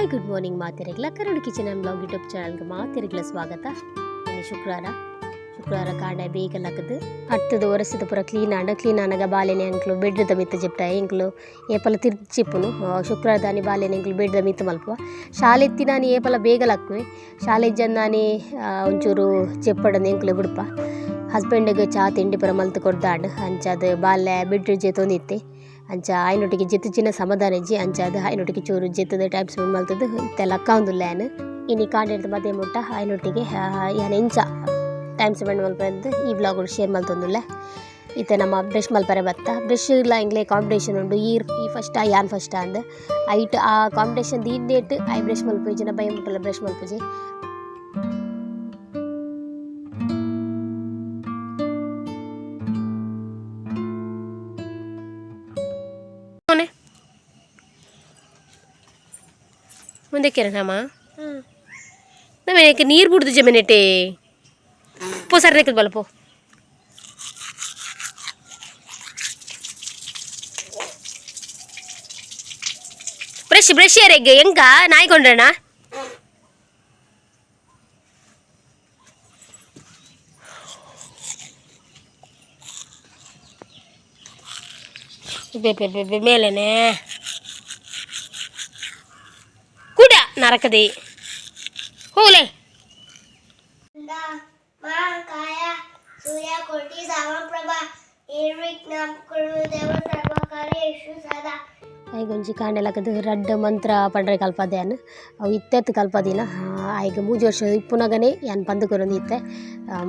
Hi good morning ಮಾತಿರಗಿಲ್ಲ Karun kitchen and blog YouTube ಚಾನಲ್ಗೆ ಮಾತಿರಗಿಲ್ಲ ಸ್ವಾಗತ. ಇನ್ನು ಶುಕ್ರವಾರ ಕಾಂಡೆ ಬೇಕಲ್ಲಕ್ಕದು ಹತ್ತದು ಒರೆಸಿದ ಪೂರ ಕ್ಲೀನ್ ಆನಾಗ ಬಾಲೆನೆ ಅಂಕ್ಲು ಬೆಡ್ದ ಮಿತ್ತು ಜಪ್ಟಾಯ ಇಂಕ್ಲು ಏಪಲ ತಿರ್ಚಿಪ್ಪುನು ಶುಕ್ರವಾರ ದಾನಿ ಬಾಲೆನೆ ಇಂಕ್ಲು ಬೆಡ್ದ ಮಿತ್ತು ಮಲ್ಪುವ ಶಾಲೆ ಎತ್ತಿ ನಾನು ಏಪಲ ಬೇಗಲಾಕ್ವೆ ಶಾಲೆ ಇಜ್ಜಂದು ನಾನು ಒಂಚೂರು ಚೆಪ್ಪಡನ್ನು ಎಂಕ್ಲು ಬಿಡ್ಪ ಹಸ್ಬೆಂಡಿಗೆ ಚಾ ತಿಂಡಿ ಪುರ ಮಲ್ತು ಕೊಡ್ದಾಂಡು ಅಂಚದು ಬಾಲ್ಯ ಬೆಡ್ ಜೆತ್ತೊಂದಿತ್ತೆ ಅಂಚ ಆಯ್ನೊಟ್ಟಿಗೆ ಜೆತ್ತು ಚಿನ್ನ ಸಮಾಧಾನ ಇಜ್ಜಿ ಅಂಚಾದ ಆಯ್ನೊಟ್ಟಿಗೆ ಚೂರು ಜೆತ್ತದ ಟೈಮ್ ಸ್ಪೆಂಡ್ ಮಲ್ತದ್ದು ಇತ್ತೆಲ್ಲ ಅಕ್ಕ ಒಂದು ಲ್ಯಾನ್ ಇನ್ನು ಕಾಂಡಿಡ್ದು ಮದುವೆ ಮುಟ್ಟ ಆಯ್ನೊಟ್ಟಿಗೆ ಯಾನು ಇಂಚ ಟೈಮ್ ಸ್ಪೆಂಡ್ ಮಲ್ಪದ್ದು ಈ ಬ್ಲಾಗ್ ಶೇರ್ ಮಲ್ತೊಂದುಲ್ಲೆ ಇತ್ತೆ ನಮ್ಮ ಬ್ರಷ್ ಮಲ್ಪರೆ ಬತ್ತ ಬ್ರಷ್ ಇಲ್ಲ ಇಂಗ್ಲೇ ಕಾಂಪಿಟೇಷನ್ ಉಂಡು ಈ ಫಸ್ಟ್ ಯಾನ್ ಫಸ್ಟ್ ಅಂದ್ ಐಟ್ ಆ ಕಾಂಪಿಟೇಷನ್ ದೀಡೇಟ್ ಐ ಬ್ರಷ್ ಮಲ್ಪುಜಿ ನಾ ಭಯ ಮುಟ್ಟಲ್ಲ ಬ್ರಷ್ ಮಲ್ಪುಜಿ ಮುಂದೆ ಕೆರನಮ್ಮ ನಮಗೆ ನೀರು ಬಿಡ್ದು ಜಮೀನೆಟೆ ಪೋ ಸರ್ ನೆಕ್ಕದು ಬಲ್ಲ ಪೋ ಬ್ರಷ್ ಯಾರಿಗೆ ಹೆಂಗ ನಾಯ್ಕೊಂಡ್ರಣ ಮೇಲೇನೆ ಕೂಡ ನರಕದೆ ಹೋಲೆ ಆಯ್ಗೊಂಜಿ ಕಾಂಡೆಲಕದು ರಡ್ಡ್ ಮಂತ್ರ ಪಂಡ್ರೆ ಕಲ್ಪದ್ಯಾನ್ ಅವು ಇತ್ತೆತ್ತು ಕಲ್ಪದಿನ ಆಯ್ಗೆ 3 ವರ್ಷ ಇಪ್ಪುನಗನೆ ಯಾನ್ ಪಂದು ಕೊರೊಂದು ಇತ್ತೆ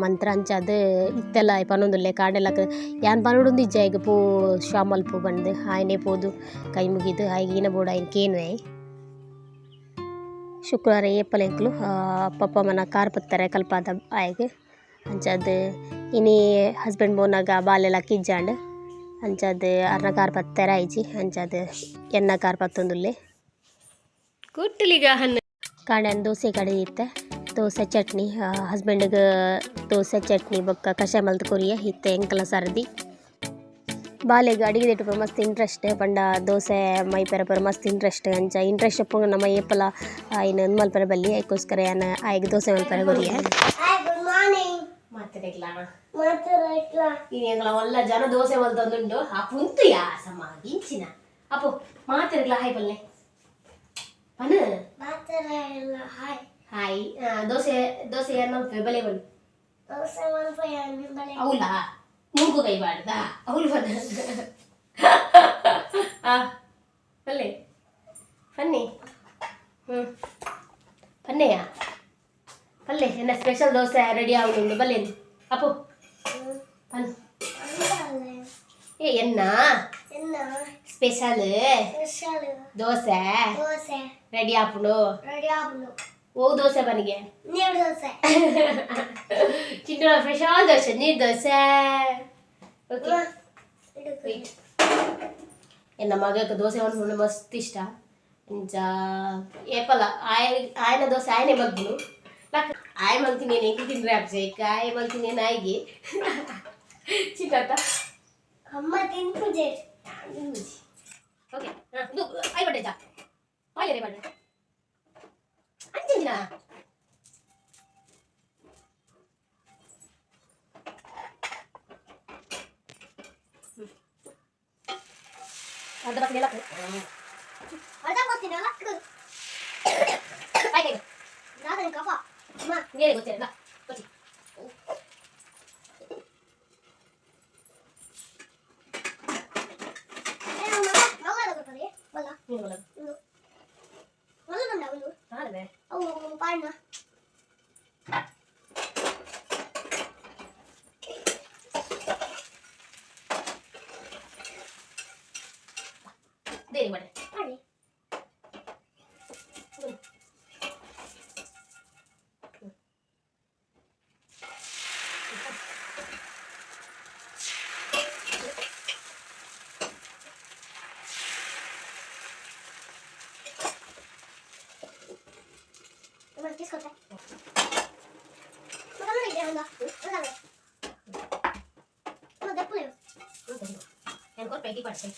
ಮಂತ್ರ ಅಂಚಾದ್ ಇತ್ತೆಲ್ಲ ಪನೊಂದುಲ್ಲೆ ಕಾಂಡೆಲಕ ಯಾನ್ ಪನೊಡುಂದು ಇಜ್ಜೆ ಆಯ್ಗೆ ಪೂ ಶಾಮಲ್ ಪೂ ಬಂದು ಆಯ್ನೆ ಪೋದು ಕೈ ಮುಗಿದು ಆಯ್ಗೆ ಈನ ಬೋಡು ಆಯ್ನ ಕೇನುವೆ ಶುಕ್ರವಾರ ಏಪಲೆಂಕ್ಲು ಪಪ್ಪ ಮನ ಕಾರ್ ಪತ್ತಾರೆ ಕಲ್ಪಾದ ಆಯ್ಗೆ ಅಂಚಾದ್ ಇನಿ ಹಸ್ಬೆಂಡ್ ಬೋನಾಗ ಬಾಲೆಲ್ಲ ಕಿಜ್ಜಾಂಡ್ ಅಂಚಾದ್ ಅರ್ನ ಕಾರ್ ಪತ್ತಾರೆ ಆಯ್ಜಿ ಅಂಚಾದ್ ಎನ್ನ ಕಾರ್ ಪತ್ತೊಂದುಲ್ಲೆ ಕುಟ್ಟಲಿಗ ಹಣ್ಣು ಕಾಂಡ್ಯಾನ ದೋಸೆ ಕಡೆ ಇತ್ತೆ ದೋಸೆ ಚಟ್ನಿ ಹಸ್ಬೆಂಡ್ಗೆ ದೋಸೆ ಚಟ್ನಿ ಬೊಕ್ಕ ಕಷಾಯ ಮಲ್ತು ಕೊರಿಯ ಇತ್ತೆ ಎಂಕಲ ಸರ್ದಿ ಬಾಲೆಗೆ ಅಡಿಗೆ ದಿಟ್ಟು ಮಸ್ತ್ ಇಂಟ್ರೆಸ್ಟ್ ಪಂಡ ದೋಸೆ ಮೈಪೆರ ಪರ ಮಸ್ತ್ ಇಂಟ್ರೆಸ್ಟ್ ಅಂಚ ಇಂಟ್ರೆಸ್ಟ್ ಅಪ್ಪ ನಮ್ಮ ಏಪಲ ಆಯ್ನ ಮಲ್ಪರೆ ಬಲ್ಲಿ ಅದಕ್ಕೋಸ್ಕರ ಯಾನ ಆಯ್ಗೆ ದೋಸೆ ಮಲ್ಪರೆ ಕೊರಿಯ ಒಲ್ಲ ಜನ ದೋಸೆ ಮಲ್ತೊಂದುಂಡು ಅಪ್ಪುಂತು ಯಾಸಮ್ಮ ಇಂಚಿನ ಅಪ್ಪು ಮಾತಿರಗ್ಲ ಹಾಯ್ ಬಲ್ಲೆ ಪನು ಹಾಯ್ ದೋಸೆ ಯಾರು ಮಲ್ಪೆ ಬಲೆ ಬಲ್ ಅವಲ್ಲ ಮೂಗು ಕೈ ಬಾಡ್ದ ಅವಳು ಬಂದ ಬಲ್ಲೆ ಪನ್ನಿ ಪನ್ನೆಯ ಪಲ್ಲೆ ಎನ್ನ ಸ್ಪೆಷಲ್ ದೋಸೆ ರೆಡಿ ಆಗುದುಂಡು ಬಲ್ಲೆ ಅಪ್ಪು ಪನ್ ಎನ್ನ ಸ್ಪೆಷಲ್ ದೋಸೆ ರೆಡಿ ಆಪುಡು ಓ ದೋಸೆ ಬನಿಗೆ ಚಿಂಟು ಸ್ಪೆಷಲ್ ದೋಸೆ ನೀರು ದೋಸೆ ಓಕೆ ಎನ್ನ ಮಗಕ್ಕೆ ದೋಸೆ ಒಂದು ಮಸ್ತ್ ಇಷ್ಟ ಇಂಚ ಏಪಲ ಆಯ್ನ ದೋಸೆ ಆಯ್ನೆ ಮಗ್ನು ಆಯ್ ಮಲ್ತೀನಿ ಏನು ಹೆಂಗೆ ತಿಂದ್ರೆ ಅಬ್ಸೇಕ ಆಯ್ ಮಲ್ತೀನಿ ಏನು ಆಯ್ಗೆ ಚಿಕ್ಕ ಅಮ್ಮ ತಿನ್ಪುಜೆ ಓಕೆ ಆಯ್ ಬಡ್ಡೆ ಜಾ ಆಯ್ ಬಡ್ಡೆ ಅಂಚಿನ ಅರ್ಧ ಬಾಕಿ ಎಲ್ಲ ಅರ್ಧ ಬರ್ತೀನಿ ಅಲ್ಲ ಆಯ್ತು ನಾನು ಕಫ ಅಮ್ಮ ನೀರೇ ಗೊತ್ತಿರಲ್ಲ ಗೊತ್ತಿ ದೇರಿ ಮಾಡಿ తీసుకొచ్చా నేను కూడా పెట్టి పడతాయి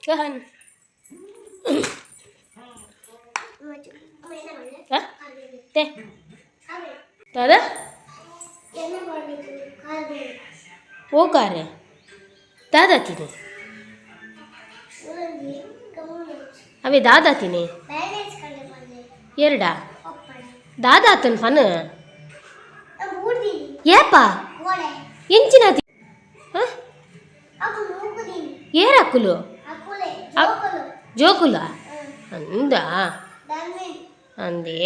Gahan. Hah? Teh. Ada? Oh kare. Dada tini. Abe dada tini. Yerda. Dada tun fana. Yepa. Inchina ti. Huh? Yerakulu. Jokula. Anda. Ande.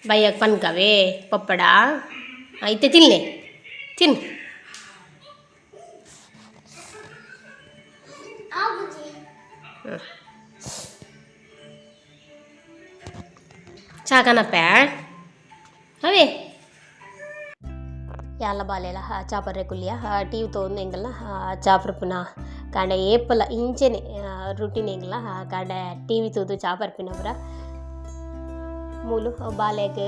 Bayak pan kave. Papada. Ite tinne. Tin. Chakanappa. Have. Yalla balela chapare kuliya టీవీ తోంది ఎంగల చాపర్ పున కాండ ఏపల ఇంచెನೆ routine ಎಂಗಲ ಕಾಂಡ TV ತೂದು chopper ಪಿನವರ ಮೂಲು ಬಾಲೆಗ್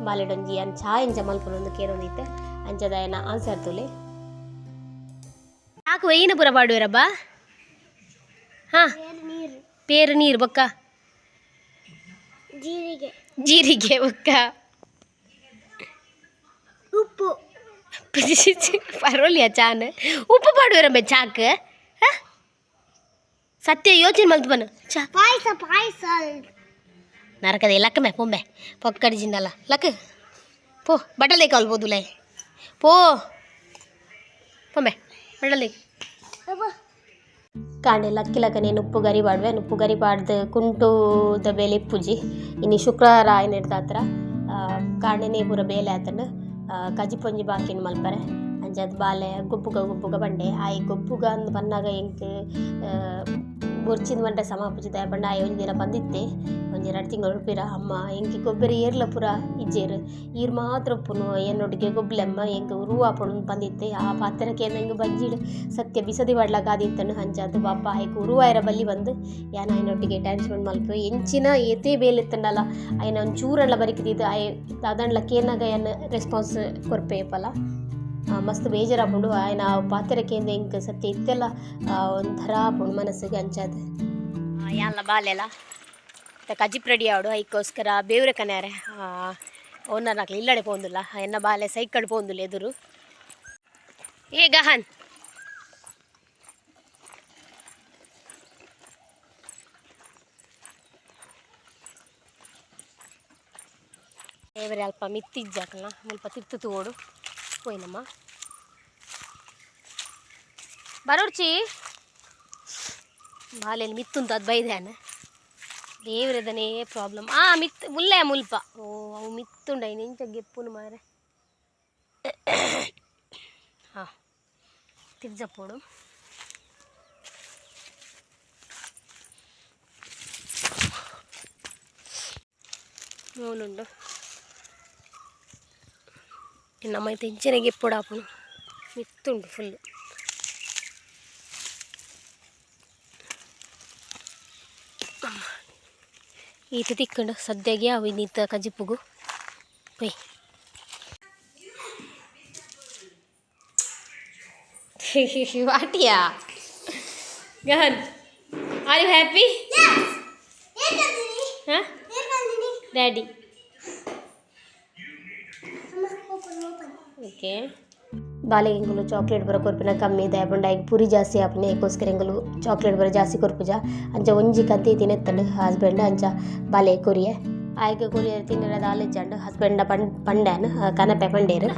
ಬಾಲೆಡೊಂಜಿ ಅನ್ ಚಾ ಇಂಚ ಮಲ್ಪನೊಂದು ಕೇರೊಂದಿತ್ತೆ ಅಂಚದಾಯನ ಆನ್ಸರ್ ತುಲೆ ಯಾಕೆ ವೈನ ಪುರ ಪಾಡುವೆರಬ್ಬ ಹಾಂ ಪೇರು ನೀರು ಬೊಕ್ಕ ಜೀರಿಗೆ ಬೊಕ್ಕ ಉಪ್ಪು ಪರವಾಗಿಲ್ಲ ಚಾನ್ ಉಪ್ಪು ಪಾಡುವೆರಬ್ಬ ಚಾಕ್ ಸತ್ಯ ಯೋಚನೆ ಮಲ್ತು ಬನ್ನು ಚಾ ಪಾಯಸ ನರಕದ ಲಕ್ಕಮೆ ಪೊಂಬೆ ಪೊಕ್ಕಡಿಜಿಂದಲ್ಲ ಲಕ್ ಪೋ ಬಟ್ಟಲ್ ಕಾಲ್ಬೋದು ಲೈ ಪೋ ಪೊಂಬೆ ಬಟ್ಟಲ್ ಕಾಂಡೆ ಲಕ್ಕಿಲಕ నేను ಉಪ್ಪು ಗರಿ ಪಾಡುವೆ ಉಪ್ಪು ಗರಿ ಪಾಡ್ದು ಕುಂಟುದ ಬೇಲೆ ಇಪ್ಪುಜಿ ಇನ್ನು ಶುಕ್ರವಾರ ಆಯ್ನ ಇಡ್ದಾತ್ರ ಕಾಂಡೆನೇ ಪೂರ ಬೇಲೆ ಆತಂಡು ಕಜಿ ಪೊಂಜಿ ಬಾಕಿನ ಮಲ್ಪರೆ ಅಂಚದು ಬಾಲೆ ಗುಪ್ಪುಗ ಬಂಡೆ ಆಯ್ ಗುಪ್ಪುಗ ಅಂದು ಬಂದಾಗ ಎಂಕ್ ಬೊರ್ಚಿನ ಬಂಡೆ ಸಮಾಪುಜಿದ ಬಂಡ ಆಯ್ ಒಂದಿನ ಬಂದಿತ್ತೆ ಒಂಜಿ 2 ತಿಂಗಳು ಉಳ್ಪಿರ ಅಮ್ಮ ಎಂಕಿ ಗೊಬ್ಬರಿ ಏರ್ಲ ಪೂರ ಇಜ್ಜೇರು ಈರ್ ಮಾತ್ರ ಉಪ್ಪುನು ಎನ್ನೊಟ್ಟಿಗೆ ಗೊಬ್ಬಲೆಮ್ಮ ಎಂಕ್ ಉರುವಾಪುಣು ಬಂದಿತ್ತೆ ಆ ಪಾತ್ರಕ್ಕೆ ಎಂಗೆ ಬಜ್ಜಿಡು ಸತ್ಯ ಬಿಸದಿ ಬಾಡ್ಲಾಗ ಆದಿತ್ತನು ಹಂಚದು ಬಾಪ ಆಯ್ಕೆ ಉರುವಾಯರ ಬಲ್ಲಿ ಬಂದು ಯಾನ ಆಯ್ನೊಟ್ಟಿಗೆ ಟೈಮ್ ಸ್ಪೆಂಡ್ ಮಲ್ಪು ಎಂಚಿನ ಏತೇ ಬೇಲೆತ್ತಂಡಲ್ಲ ಆಯ್ನ ಒಂದು ಚೂರೆಲ್ಲ ಬರಿಕಿದ್ದು ಆಯ್ ಅದನ್ಲಕ್ಕೆ ಏನಾಗ ಏನು ರೆಸ್ಪಾನ್ಸ್ ಕೊರ್ಪೇಪಲ್ಲ ಮಸ್ತ್ ಬೇಜಾರಾಪುಂಡು ಆಯ್ನ ಪಾತ್ರಕ್ಕೆ ಎಂಗೆ ಸತ್ಯ ಇತ್ತೆಲ್ಲ ಒಂಥರ ಆಪುಂಡು ಮನಸ್ಸಿಗೆ ಅಂಚಾದ ಯಾಲ್ಲ ಬಾಲೆಲ್ಲ ಕಜಿಪ್ ರೆಡಿ ಆಡು ಅದಕ್ಕೋಸ್ಕರ ಬೇವ್ರೆ ಕನ್ಯಾರೆ ಓನರ್ ನಾಕ್ಲಿ ಇಲ್ಲಡೆ ಪೋಂದುಲ್ಲ ಎನ್ನ ಬಾಲೆ ಸೈಕಡ್ ಪೋಂದುಲ್ಲ ಎದುರು ಏ ಗಹನ್ ಬೇವರೆ ಅಲ್ಪ ಮಿತ್ತಿಜ್ಜಾಕಲ್ಲ ಸ್ವಲ್ಪ ತಿರ್ತು ತೋಡು పోయినమ్మా ಬರೋಡ್ಚಿ ಬಾಲೆಯಲ್ಲಿ ಮಿತ್ತುಂತ ಅದು ಬೈದಾನೆ ದೇವ್ರದನೇ ಪ್ರಾಬ್ಲಮ್ ಮುಲ್ಲೆ ಮುಲ್ಪ ಓ ಅವು ಮಿತ್ತುಂಡ ಇಂಚ ಗೆಪ್ಪುನು ಮಾರೆ ಹಾಂ ತಿರ್ಜಪ್ಪೋಡು ನೋನುಂಡು ನಮ್ಮೈತೆ ಇಂಚನೆಗೆ ಎಪ್ಪುಡಾಪುನು ಮಿತ್ತುಂಡು ಫುಲ್ಲು ಈತ ತಿಕ್ಕೊಂಡು ಸದ್ಯಗೆ ಅವು ಇನ್ನಿತ್ತ ಕಜಿಪ್ಪುಗು ಪೈ ವಾಟಿಯಾ ಗಹನ್ ಆರ್ ಯು ಹ್ಯಾಪಿ ಹಾಂ ಡ್ಯಾಡಿ ಓಕೆ ಬಾಲೆಗೆ ಎಂಗುಲು ಚಾಕ್ಲೇಟ್ ಬರೋ ಕೊರ್ಪಿನ ಕಮ್ಮಿ ಇದೆ ಬಂಡ ಈಗ ಪುರಿ ಜಾಸ್ತಿ ಆಪನೆ ಏಕೋಸ್ಕರ ಎಂಗುಲು ಚಾಕ್ಲೇಟ್ ಬರೋ ಜಾಸ್ತಿ ಕೊರ್ಪುಜ ಅಂಚ ಒಂಜಿ ಕಂತಿ ತಿನ್ನೆತ್ತಂಡು ಹಸ್ಬೆಂಡ್ ಅಂಚ ಬಾಲೆ ಕೊರಿಯೆ ಆಯ್ಕೆ ಕೊರಿಯರ್ ತಿನ್ನರದ ಆಲೆಜ್ಜಂಡು ಹಸ್ಬೆಂಡ ಪಂಡ್ಯಾನು ಕನಪೆ ಪಂಡೇರು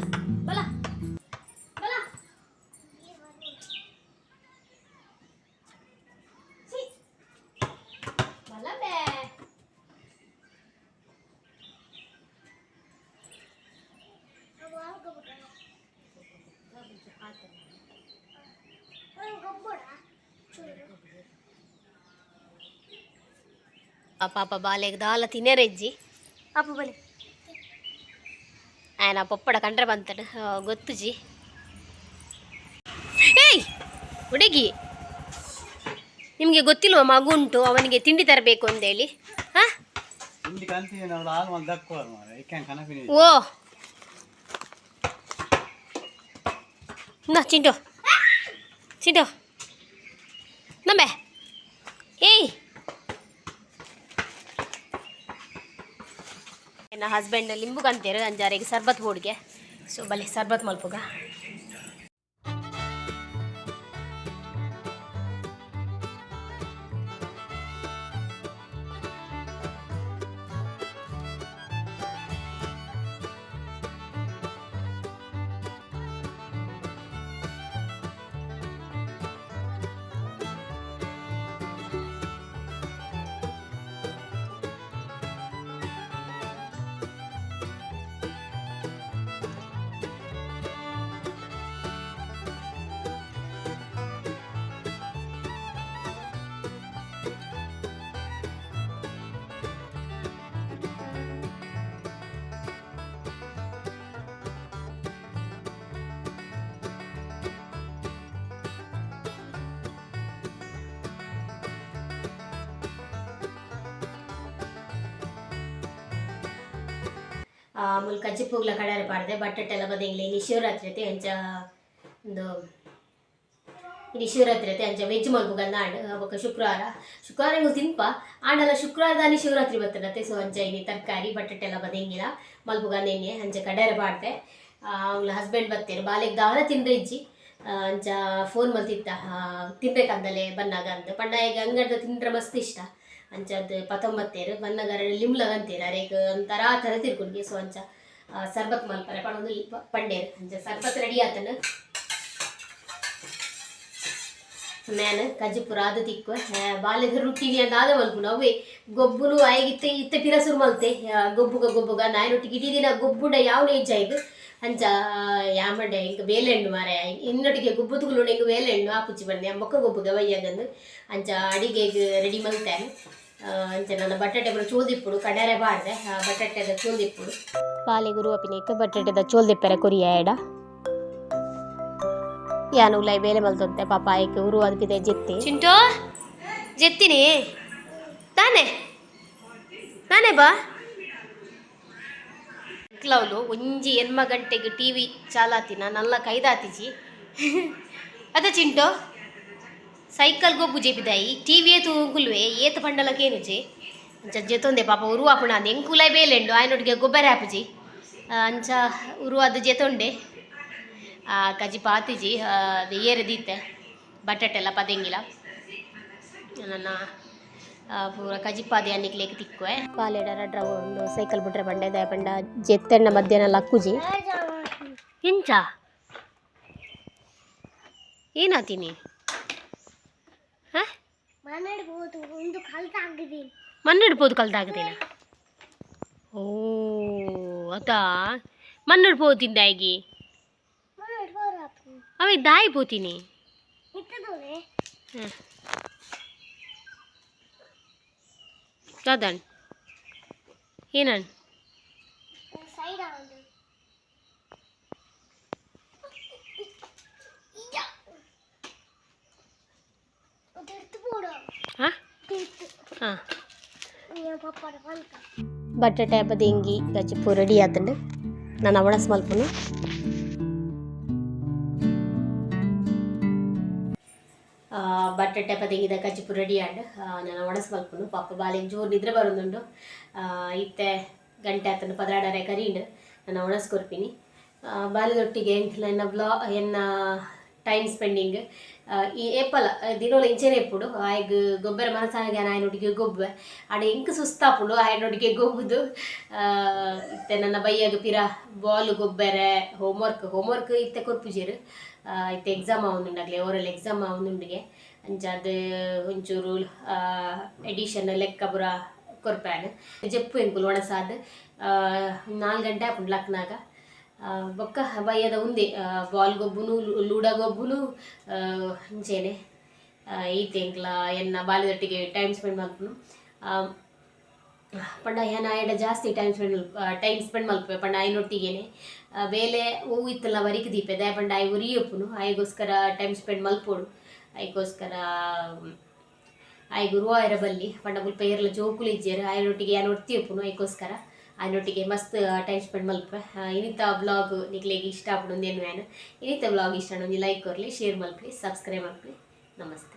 ಪಾಪ ಬಾಲೆಗೆ ದಾಲ ತಿನ್ನೇರೆಜ್ಜಿ ಅಪ್ಪ ಬಲೆ ಆಯ್ನ ಪಪ್ಪಡ ಕಂಡ್ರೆ ಬಂತಾನೆ ಗೊತ್ತು ಜಿ. ಏಯ್ ಹುಡುಗಿ, ನಿಮಗೆ ಗೊತ್ತಿಲ್ವ ಮಗು ಉಂಟು ಅವನಿಗೆ ತಿಂಡಿ ತರಬೇಕು ಅಂತೇಳಿ? ಹಾಂ ಓ ನಾ ಚಿಂಟು ಚಿಂಟು ನಮ್ಮೆ ಏಯ್ ನನ್ನ ಹಸ್ಬೆಂಡ್ ಲಿಂಬು ಕಂತೇರು ಅಂಜಾರಿಗೆ ಸರ್ಬತ್ ಬೋಡ್ಗೆ ಸೊ ಬಲ್ಲಿ ಸರ್ಬತ್ ಮಲ್ಪುಗ. ಮುಲ್ ಕಜ್ಜಿ ಪೂಗ್ಲ ಕಡಾರೆ ಪಾಡ್ದೆ ಬಟ್ಟೆಲ್ಲ ಬದಿಂಗ್ಲಿ ಇನಿ ಶಿವರಾತ್ರಿ ಐತೆ ಅಂಚ ಒಂದು ಇನಿ ಶಿವರಾತ್ರಿ ಐತೆ ಅಂಚ ವೆಜ್ ಮಲ್ಪುಗಂದ ಆಂಡ್ ಅವಕ್ಕ ಶುಕ್ರವಾರ ನೀವು ತಿನ್ಪ ಆಂಡಲ್ಲ ಶುಕ್ರವಾರದಾನಿ ಶಿವರಾತ್ರಿ ಬರ್ತದತ್ತೆ. ಸೊ ಅಂಚ ಇನಿ ತರಕಾರಿ ಬಟ್ಟೆಲ್ಲ ಬದಿಂಗಿಲ್ಲ ಮಲ್ಪುಗಂದ ಎಣ್ಣೆ ಅಂಚ ಕಡಾರೆ ಪಾಡ್ದೆ. ಅವ್ಳ ಹಸ್ಬೆಂಡ್ ಬತ್ತೇರು ಬಾಲೆಗೆ ದಾರ ತಿಂದ್ರೆ ಇಜ್ಜಿ ಅಂಚ ಫೋನ್ ಮಲ್ತಿತ್ತ ತಿನ್ಬೇಕಂದಲೇ ಬನ್ನಾಗ ಅಂದ ಪಂಡಾಯಿಗೆ ಅಂಗಡ್ದ ತಿಂದ್ರೆ ಮಸ್ತ್ ಇಷ್ಟ ಅಂಚದ್ದು ಪತೊಂಬತ್ತೇರು ಬನ್ನಗರ ಲಿಮ್ಲಗಂತೀರು ಅರೇಗ ಒಂಥರ ಥರ ತಿರ್ಕೊಂಡ್ಗೆ. ಸೊ ಅಂಚ ಸರ್ಬತ್ ಮಲ್ಪರೆ ಪಣೊಂದು ಪಂಡೇರು ಅಂಚ ಸರ್ಬತ್ ರೆಡಿ ಆತನ ಮ್ಯಾನ್ ಕಜ್ಜಿಪುರ ಅದು ತಿಕ್ಕು ಬಾಲ್ಯದ ರುಟ್ಟಿನಿ ಅಂತ ಆದ ಮಲ್ಪುನು ಅವೇ ಗೊಬ್ಬುನು ಆಯ್ಗಿತ್ತೆ ಇತ್ತೆ ಪಿರಸುರು ಮಲ್ತೆ ಗೊಬ್ಬುಗ ನಾಯಿನೊಟ್ಟಿಗೆ ಇಡೀ ದಿನ ಗೊಬ್ಬುಂಡ ಯಾವ ನೇಜ ಇದು ಅಂಚ ಯಾಮಡೆ ಹಿಂಗೆ ಬೇಲೆಣ್ಣು ಮಾರೆ ಇನ್ನೊಟ್ಟಿಗೆ ಗೊಬ್ಬು ತುಗುಲುಂಡು ಹಿಂಗೆ ಬೇಲೆಣ್ಣು ಆಪುಚ್ಚಿ ಬಂದೆ ಮೊಕ್ಕ ಗೊಬ್ಬುಗ ವಯ್ಯಾಗಂದು ಅಂಚ ಅಡಿಗೆಗೆ ರೆಡಿ ಮಲ್ತೇನೆ. ಅಂಚ ನನ್ನ ಬಟಾಟೆ ಪುರ ಚೋಲ್ದಿಪ್ಪುಡು ಕಡಾರೆ ಬಾಡ್ದೆ ಬಟಾಟೆದ ಚೋಲ್ದಿಪ್ಪುಡು ಪಾಲೆ ಗುರುವಪಿನೇಕ ಬಟಾಟೆದ ಚೋಲ್ದಿಪ್ಪರೆ ಕೊರಿಯ ಎಡ ಯಾನು ಉಲ್ಲೈ ಬೇಲೆ ಮಲ್ತಂತೆ ಪಾಪ ಆಯ್ಕೆ ಉರು ಅದಕ್ಕಿದೆ ಜೆತ್ತಿ ಚಿಂಟು ಜೆತ್ತೀನಿ ನಾನೇ ಬಾ ಕ್ಲೌಲು ಒಂಜಿ ಎನ್ಮ ಗಂಟೆಗೆ ಟಿ ವಿ ಚಾಲಾತಿನ ನಲ್ಲ ಕೈದಾತಿಜಿ ಅದ ಚಿಂಟು ಸೈಕಲ್ ಗೊಬ್ಬು ಜೆಪಿದಾಯಿ ಟಿ ವಿ ಏತು ಕುಲ್ವೆ ಏತು ಪಂಡಲಕ್ಕೇನುಜಿ ಅಂಚ ಜೆತೊಂದೆ ಪಾಪ ಉರುವಾಪುಣ ಅಂದ ಎಂಕುಲೈ ಬೇಲೆಂಡು ಆಯ್ನೊಟ್ಟಿಗೆ ಗೊಬ್ಬರ ಹಾಪುಜಿ ಅಂಚ ಉರುವಾದ ಜೆತೊಂಡೆ ಕಜಿ ಪಾತಿಜಿ ಅದು ಏರದೀತೆ ಬಟಾಟೆಲ್ಲ ಪದೆಂಗಿಲ್ಲ ನನ್ನ ಪೂರ ಕಜಿಪ್ಪಾದಿ ಅನ್ನಿಕ್ಲೇಕ್ ತಿಕ್ಕುವೆ ಪಾಲೆಡರ ಡ್ರೌಂಡು ಸೈಕಲ್ ಬಿಟ್ರೆ ಬಂಡೆ ದಯಪಂಡ ಜೆತ್ತೆಣ್ಣ ಮಧ್ಯಾಹ್ನ ಲಕ್ಕುಜಿ ಇಂಚ ಏನಾತೀನಿ ಮಣ್ಣಿಡ್ಬೋದು ಕಲ್ತಾಗದೇನ ಓ ಅದಾ ಮಣ್ಣಿಡ್ಬೋದಿಂದ ಆಗಿ ಅವೆ ದಾಯಿ ಪೋತೀನಿ ಹಾಂ दादन ಏನನ್ ಬಟಾಟೆ ಬದಿಂಗಿ ಗಜ್ಜಿಪು ರೆಡಿ ಆತಂಡು ನಾನು ಅವಣಸ್ ಮಲ್ಪನು ಬಟಾಟೆ ಪದಿಂಗಿದ ಕಜ್ಜಿಪು ರೆಡಿ ಆಂಡ್ ನಾನು ಒಣಸ್ ಮಲ್ಪನು ಪಾಪ ಬಾಲಿಗೆ ಜೋರು ನಿದ್ರೆ ಬರೋದುಂಡು ಇತ್ತೆ ಗಂಟೆ ಆತಂಡು ಪದಾಡರೆ ಕರೀಂಡು ನಾನು ಒಣಸ್ ಕೊರ್ಪಿನಿ ಬಾಲಿದೊಟ್ಟಿಗೆ ಎನ್ನ ಟೈಮ್ ಸ್ಪೆಂಡಿಂಗ್ ಈ ಏಪಲ ದಿನೋಲ ಇಂಚೆನೆ ಎಪ್ಪುಡು ಆಯ್ಗ ಗೊಬ್ಬರ ಮನಸ್ಸಾಗ ಆಯ್ನೊಟ್ಟಿಗೆ ಗೊಬ್ಬೆ ಆಡ ಇಂಕ ಸುಸ್ತಾಪುಡು ಆಯ್ನೊಟ್ಟಿಗೆ ಗೊಬ್ಬುದು ಇತ್ತೆ ನನ್ನ ಬೈಯಾಗ ಪಿರ ಬಾಲ್ ಗೊಬ್ಬರೆ ಹೋಮ್ವರ್ಕ್ ಇತ್ತೆ ಕೊರ್ಪುಜೇರು ಇತ್ತೆ ಎಕ್ಸಾಮ್ ಆವೊಂದುಂಡಾಗಲೇ ಓರಲ್ ಎಕ್ಸಾಮ್ ಆವೊಂದುಂಡಿಗೆ ಅಂಚಾದ ಒಂಚೂರು ಎಡಿಷನ್ ಲೆಕ್ಕ ಪುರ ಕೊರ್ಪಾಡು ಜಪ್ಪು ಎಂಕುಲು ಒಣಸಾದ 4 ಗಂಟೆ ಆಪುಂಡು ಲಕ್ನಾಗ ಬೊಕ್ಕ ಬಯ್ಯದ ಉಂದೆ ಬಾಲ್ ಗೊಬ್ಬುನು ಲೂಡ ಗೊಬ್ಬುನು ಇಂಚೇನೆ ಈತೆ ಎಂಕ್ಲ ಎನ್ನ ಬಾಲ್ಯದೊಟ್ಟಿಗೆ ಟೈಮ್ ಸ್ಪೆಂಡ್ ಮಾಡ್ಪುನು ಪಂಡ ಏನು ಆಯ್ಡ ಜಾಸ್ತಿ ಟೈಮ್ ಸ್ಪೆಂಡ್ ಮಲ್ಪೆ ಪಂಡ ಆಯ್ನೊಟ್ಟಿಗೇನೆ ಬೇಲೆ ಹೂವು ಇತ್ತಲ್ಲ ವರಿಕೆ ದೀಪೆ ದಯ ಪಂಡ ಆಯ್ ಉರಿಯಪ್ಪುನು ಆಯ್ಗೋಸ್ಕರ ಟೈಮ್ ಸ್ಪೆಂಡ್ ಮಲ್ಪೋಡು ಆಯ್ಗೋಸ್ಕರ ಆಯ್ ಗುರುವಾಯರ ಬಲ್ಲಿ ಪಂಡ ಮುಲ್ಪ ಏರ್ಲ ಜೋಕುಲು ಇಜ್ಜೇರು ಆಯ್ನೊಟ್ಟಿಗೆ ಏನು ಒಡ್ತಿಯಪ್ಪುನು ಆಯ್ಗೋಸ್ಕರ ಆಯ್ನೊಟ್ಟಿಗೆ ಮಸ್ತ್ ಟೈಮ್ ಸ್ಪೆಂಡ್ ಮಲ್ಪೆ ಇನ್ನಿತ ಬ್ಲಾಗ್ ನಿಕ್ಲೆಗೆ ಇಷ್ಟ ಆಗ್ಬಿಡು ಏನು ಇನ್ನಿತ ಬ್ಲಾಗ್ ಇಷ್ಟ ಒಂದು ಲೈಕ್ ಕೊರಲಿ ಶೇರ್ ಮಲ್ಪಲಿ ಸಬ್ಸ್ಕ್ರೈಬ್ ಮಲ್ಪಲಿ ನಮಸ್ತೆ.